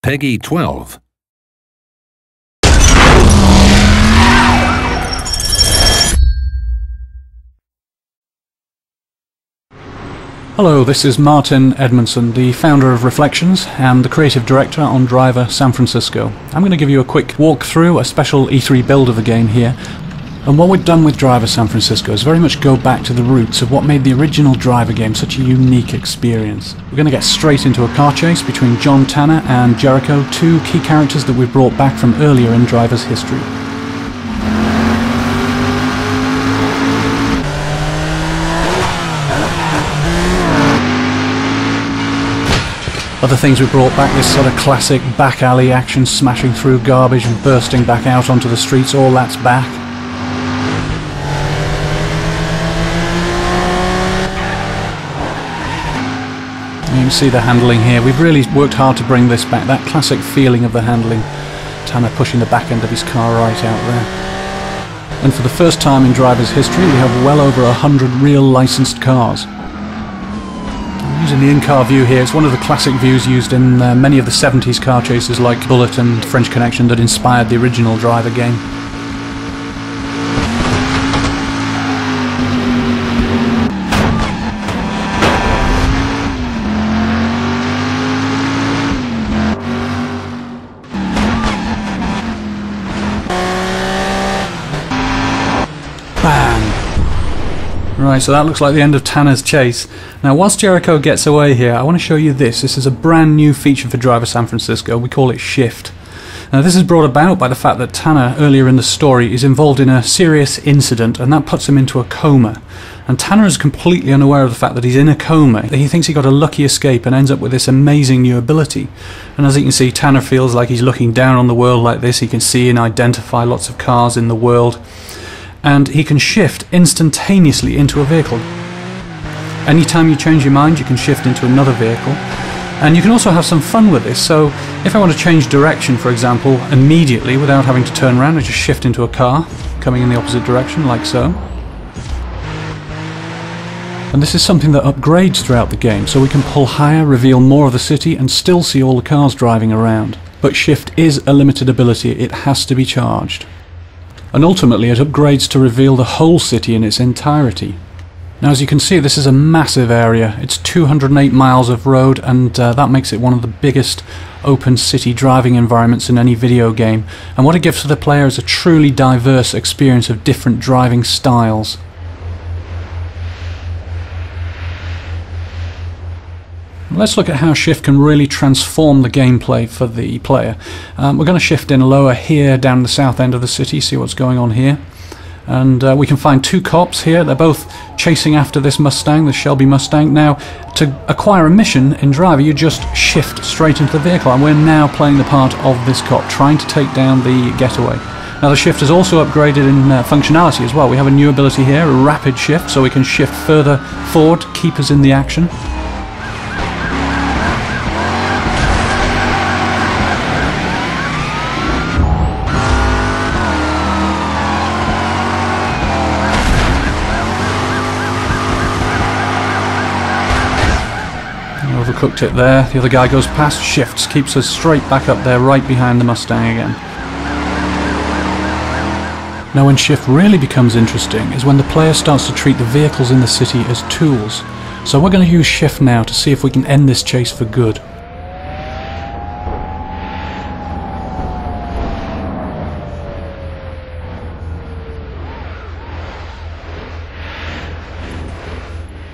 PEGI 12. Hello, this is Martin Edmondson, the founder of Reflections and the creative director on Driver San Francisco. I'm going to give you a quick walkthrough, a special E3 build of the game here. And what we've done with Driver San Francisco is very much go back to the roots of what made the original Driver game such a unique experience. We're going to get straight into a car chase between John Tanner and Jericho, two key characters that we've brought back from earlier in Driver's history. Other things we brought back, this sort of classic back alley action, smashing through garbage and bursting back out onto the streets, all that's back. You can see the handling here. We've really worked hard to bring this back, that classic feeling of the handling. Tanner pushing the back end of his car right out there. And for the first time in Driver's history, we have well over 100 real licensed cars. Using the in-car view here, it's one of the classic views used in many of the 70s car chases like Bullet and French Connection that inspired the original Driver game. Bang! Right, so that looks like the end of Tanner's chase. Now, whilst Jericho gets away here, I want to show you this. This is a brand new feature for Driver San Francisco. We call it Shift. Now, this is brought about by the fact that Tanner, earlier in the story, is involved in a serious incident, and that puts him into a coma. And Tanner is completely unaware of the fact that he's in a coma. He thinks he got a lucky escape and ends up with this amazing new ability. And as you can see, Tanner feels like he's looking down on the world like this. He can see and identify lots of cars in the world. And he can shift instantaneously into a vehicle. Anytime you change your mind, you can shift into another vehicle. And you can also have some fun with this. So if I want to change direction, for example, immediately without having to turn around, I just shift into a car coming in the opposite direction, like so. And this is something that upgrades throughout the game, so we can pull higher, reveal more of the city, and still see all the cars driving around. But Shift is a limited ability. It has to be charged. And ultimately it upgrades to reveal the whole city in its entirety. Now, as you can see, this is a massive area. It's 208 miles of road, and that makes it one of the biggest open city driving environments in any video game. And what it gives to the player is a truly diverse experience of different driving styles. Let's look at how Shift can really transform the gameplay for the player. We're going to shift in lower here down the south end of the city, see what's going on here. And we can find two cops here. They're both chasing after this Mustang, the Shelby Mustang. Now, to acquire a mission in Driver, you just shift straight into the vehicle, and we're now playing the part of this cop, trying to take down the getaway. Now, the shift is also upgraded in functionality as well. We have a new ability here, a rapid shift, so we can shift further forward, keep us in the action. Overcooked it there. The other guy goes past, shifts, keeps us straight back up there, right behind the Mustang again. Now, when Shift really becomes interesting is when the player starts to treat the vehicles in the city as tools. So we're going to use Shift now to see if we can end this chase for good.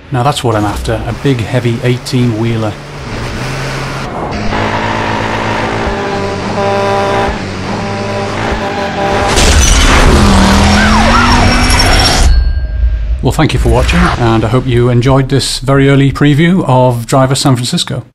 Now that's what I'm after, a big heavy 18-wheeler. Well, thank you for watching, and I hope you enjoyed this very early preview of Driver San Francisco.